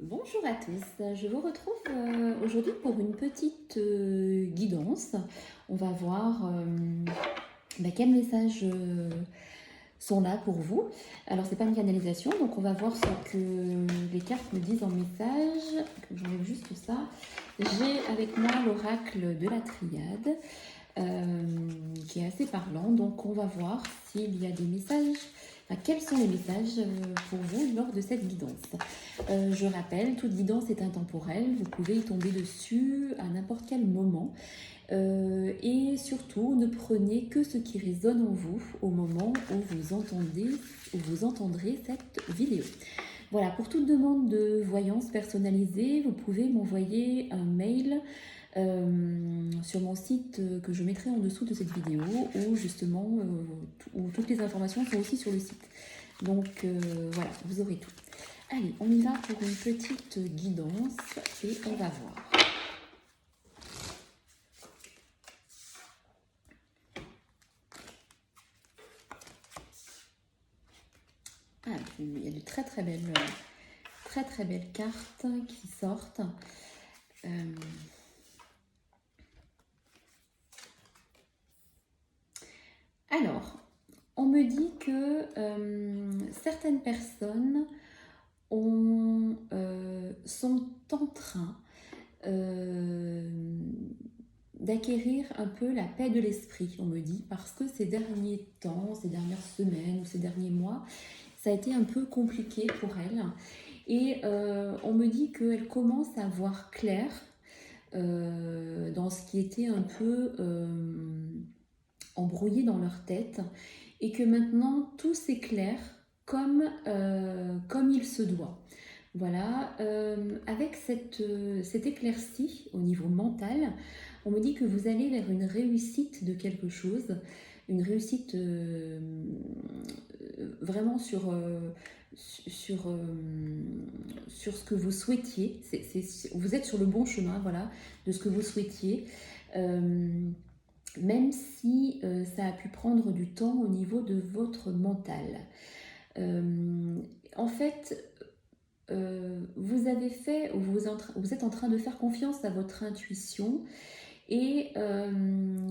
Bonjour à tous, je vous retrouve aujourd'hui pour une petite guidance. On va voir quels messages sont là pour vous. Alors c'est pas une canalisation, donc on va voir ce que les cartes me disent en message. J'enlève juste ça. J'ai avec moi l'oracle de la triade qui est assez parlant, donc on va voir s'il y a des messages. Quels sont les messages pour vous lors de cette guidance? Je rappelle, toute guidance est intemporelle, vous pouvez y tomber dessus à n'importe quel moment. Et surtout, ne prenez que ce qui résonne en vous au moment où vous entendrez cette vidéo. Voilà, pour toute demande de voyance personnalisée, vous pouvez m'envoyer un mail sur mon site que je mettrai en dessous de cette vidéo où justement où toutes les informations sont aussi sur le site. Donc voilà, vous aurez tout. Allez, on y va pour une petite guidance et on va voir. Ah, il y a de très très belles cartes qui sortent. Alors, on me dit que certaines personnes sont en train d'acquérir un peu la paix de l'esprit, on me dit, parce que ces derniers temps, ces dernières semaines ou ces derniers mois, ça a été un peu compliqué pour elles. Et on me dit qu'elles commencent à voir clair dans ce qui était un peu embrouillé dans leur tête et que maintenant tout s'éclaire comme il se doit. Voilà, avec cette éclaircie au niveau mental, on me dit que vous allez vers une réussite de quelque chose, une réussite vraiment sur ce que vous souhaitiez. Vous êtes sur le bon chemin, voilà, de ce que vous souhaitiez. Même si ça a pu prendre du temps au niveau de votre mental. En fait, vous êtes en train de faire confiance à votre intuition et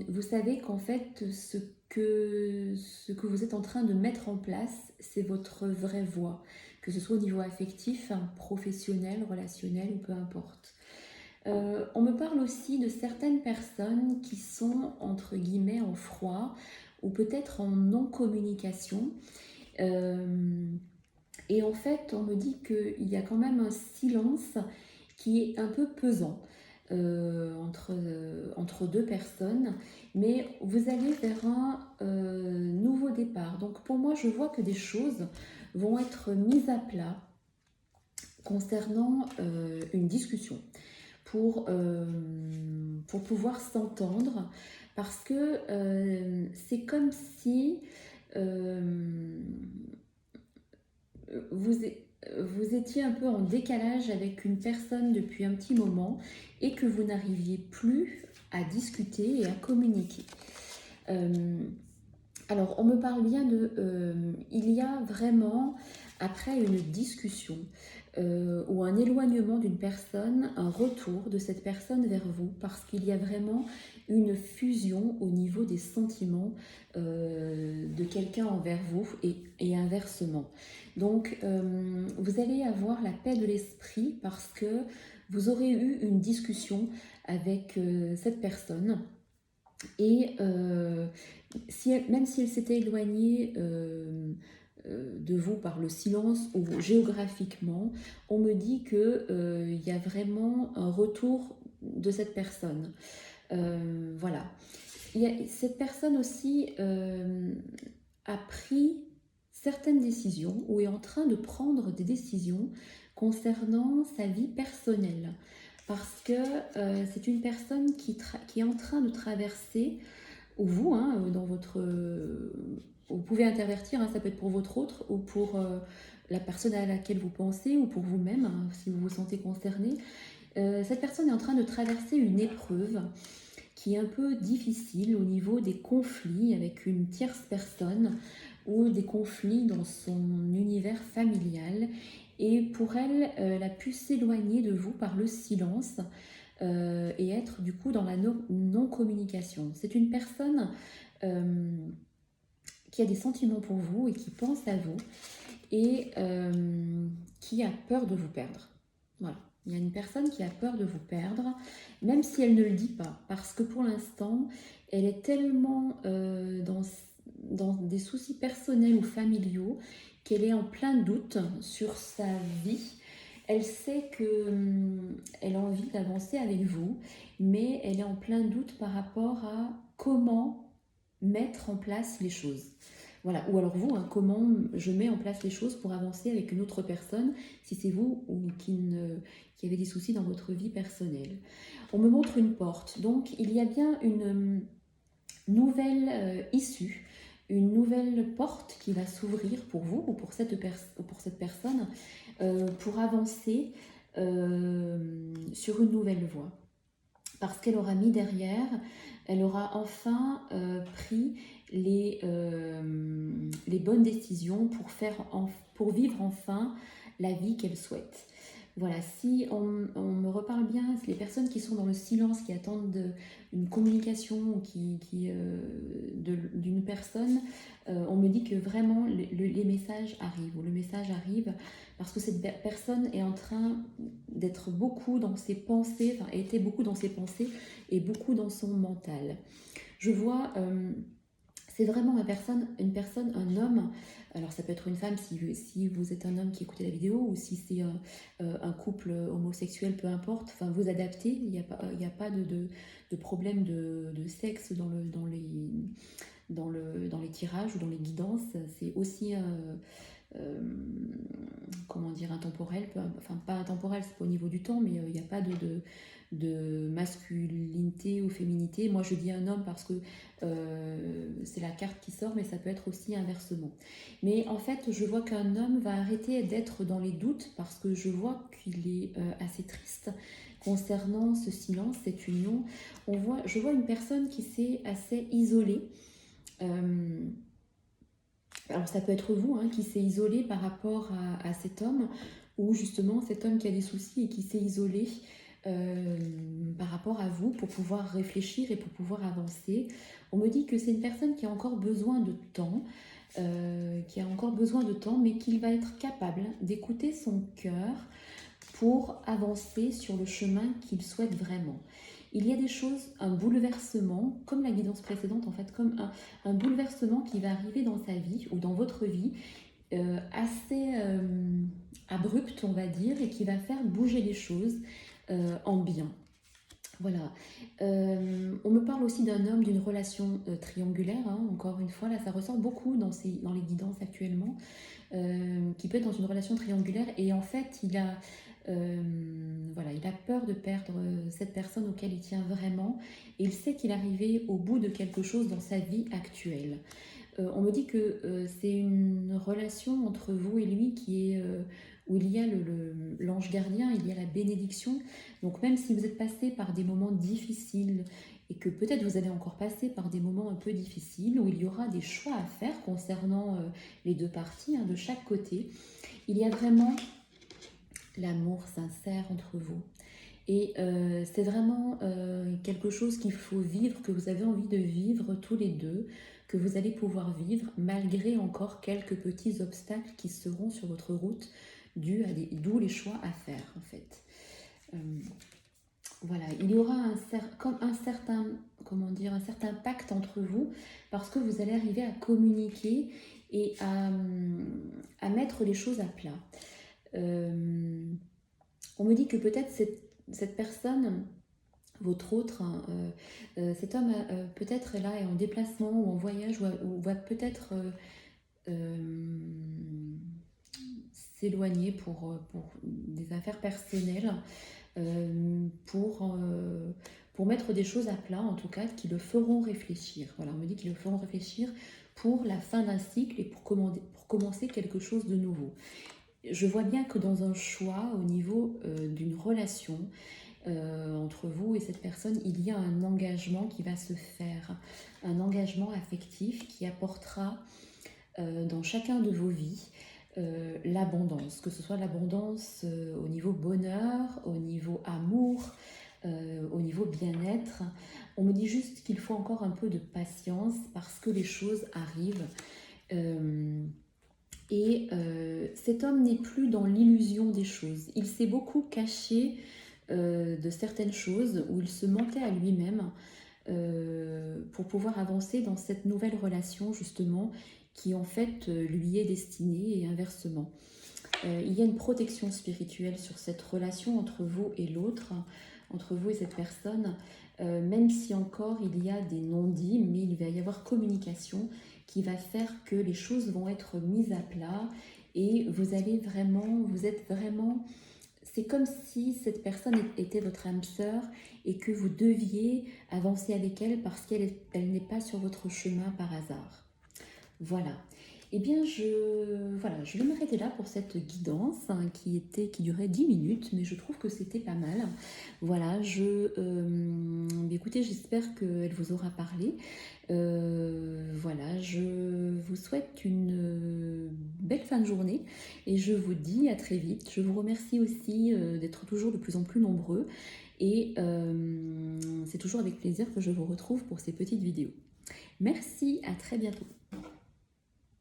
vous savez qu'en fait, ce que vous êtes en train de mettre en place, c'est votre vraie voie, que ce soit au niveau affectif, professionnel, relationnel ou peu importe. On me parle aussi de certaines personnes qui sont entre guillemets en froid ou peut-être en non-communication. Et en fait, on me dit qu'il y a quand même un silence qui est un peu pesant entre deux personnes, mais vous allez vers un nouveau départ. Donc pour moi, je vois que des choses vont être mises à plat concernant une discussion pour pouvoir s'entendre, parce que c'est comme si vous, vous étiez un peu en décalage avec une personne depuis un petit moment et que vous n'arriviez plus à discuter et à communiquer. Alors, on me parle bien de... il y a vraiment, après une discussion ou un éloignement d'une personne, un retour de cette personne vers vous, parce qu'il y a vraiment une fusion au niveau des sentiments de quelqu'un envers vous et inversement. Donc, vous allez avoir la paix de l'esprit parce que vous aurez eu une discussion avec cette personne et même si elle s'était éloignée de vous par le silence ou géographiquement, on me dit qu'il y a vraiment un retour de cette personne. Voilà. Cette personne aussi a pris certaines décisions ou est en train de prendre des décisions concernant sa vie personnelle. Parce que c'est une personne qui est en train de traverser, ou vous, hein, dans votre... vous pouvez intervertir, hein, ça peut être pour votre autre ou pour la personne à laquelle vous pensez ou pour vous-même, hein, si vous vous sentez concerné. Cette personne est en train de traverser une épreuve qui est un peu difficile au niveau des conflits avec une tierce personne ou des conflits dans son univers familial. Et pour elle, elle a pu s'éloigner de vous par le silence et être du coup dans la non-communication. C'est une personne euh, qui a des sentiments pour vous et qui pense à vous et qui a peur de vous perdre. Voilà. Il y a une personne qui a peur de vous perdre, même si elle ne le dit pas, parce que pour l'instant, elle est tellement dans des soucis personnels ou familiaux qu'elle est en plein doute sur sa vie. Elle sait qu'elle a envie d'avancer avec vous, mais elle est en plein doute par rapport à comment mettre en place les choses. Voilà. Ou alors vous, hein, comment je mets en place les choses pour avancer avec une autre personne, si c'est vous ou qui avez des soucis dans votre vie personnelle. On me montre une porte, donc il y a bien une nouvelle issue, une nouvelle porte qui va s'ouvrir pour vous ou pour cette personne pour avancer sur une nouvelle voie. Parce qu'elle aura mis derrière, elle aura enfin pris les bonnes décisions pour vivre enfin la vie qu'elle souhaite. Voilà, si on me reparle bien, les personnes qui sont dans le silence, qui attendent une communication d'une personne, on me dit que vraiment les messages arrivent, ou le message arrive, parce que cette personne est en train d'être beaucoup dans ses pensées, enfin était beaucoup dans ses pensées et beaucoup dans son mental. Je vois, c'est vraiment une personne, un homme, alors ça peut être une femme si vous êtes un homme qui écoutez la vidéo, ou si c'est un couple homosexuel, peu importe, enfin vous adaptez, il n'y a pas de problème de sexe dans les tirages ou dans les guidances, c'est aussi comment dire, intemporel, enfin pas intemporel, c'est pas au niveau du temps, mais il n'y a pas de masculinité ou féminité. Moi je dis un homme parce que c'est la carte qui sort, mais ça peut être aussi inversement. Mais en fait, je vois qu'un homme va arrêter d'être dans les doutes parce que je vois qu'il est assez triste concernant ce silence, cette union. Je vois une personne qui s'est assez isolée. Alors ça peut être vous qui s'est isolé par rapport à cet homme, ou justement cet homme qui a des soucis et qui s'est isolé par rapport à vous pour pouvoir réfléchir et pour pouvoir avancer. On me dit que c'est une personne qui a encore besoin de temps, mais qu'il va être capable d'écouter son cœur pour avancer sur le chemin qu'il souhaite vraiment. Il y a des choses, un bouleversement, comme la guidance précédente en fait, comme un bouleversement qui va arriver dans sa vie ou dans votre vie, assez abrupt on va dire, et qui va faire bouger les choses en bien. Voilà. On me parle aussi d'un homme, d'une relation triangulaire, encore une fois, là ça ressort beaucoup dans les guidances actuellement, qui peut être dans une relation triangulaire et en fait voilà, il a peur de perdre cette personne auquel il tient vraiment et il sait qu'il est arrivé au bout de quelque chose dans sa vie actuelle. On me dit que c'est une relation entre vous et lui qui est où il y a l'ange gardien, il y a la bénédiction. Donc même si vous êtes passé par des moments difficiles et que peut-être vous allez encore passer par des moments un peu difficiles où il y aura des choix à faire concernant les deux parties, de chaque côté, il y a vraiment l'amour sincère entre vous. Et c'est vraiment quelque chose qu'il faut vivre, que vous avez envie de vivre tous les deux, que vous allez pouvoir vivre malgré encore quelques petits obstacles qui seront sur votre route, d'où les choix à faire en fait. Voilà, il y aura un certain, comment dire, un certain pacte entre vous parce que vous allez arriver à communiquer et à mettre les choses à plat. On me dit que peut-être cette personne, votre autre, cet homme peut-être est là, est en déplacement ou en voyage ou va peut-être s'éloigner pour des affaires personnelles, pour mettre des choses à plat, en tout cas, qui le feront réfléchir. Voilà, on me dit qu'ils le feront réfléchir pour la fin d'un cycle et pour commencer quelque chose de nouveau. Je vois bien que dans un choix au niveau d'une relation entre vous et cette personne, il y a un engagement qui va se faire, un engagement affectif qui apportera dans chacun de vos vies l'abondance, que ce soit l'abondance au niveau bonheur, au niveau amour, au niveau bien-être. On me dit juste qu'il faut encore un peu de patience parce que les choses arrivent. Euh, Cet homme n'est plus dans l'illusion des choses. Il s'est beaucoup caché de certaines choses où il se mentait à lui-même pour pouvoir avancer dans cette nouvelle relation justement qui en fait lui est destinée et inversement. Il y a une protection spirituelle sur cette relation entre vous et l'autre, entre vous et cette personne, même si encore il y a des non-dits, mais il va y avoir communication qui va faire que les choses vont être mises à plat et vous êtes vraiment, c'est comme si cette personne était votre âme sœur et que vous deviez avancer avec elle parce elle n'est pas sur votre chemin par hasard. Voilà. Eh bien, je vais m'arrêter là pour cette guidance qui durait 10 minutes, mais je trouve que c'était pas mal. Voilà, écoutez, j'espère qu'elle vous aura parlé. Voilà, je vous souhaite une belle fin de journée et je vous dis à très vite. Je vous remercie aussi d'être toujours de plus en plus nombreux et c'est toujours avec plaisir que je vous retrouve pour ces petites vidéos. Merci, à très bientôt.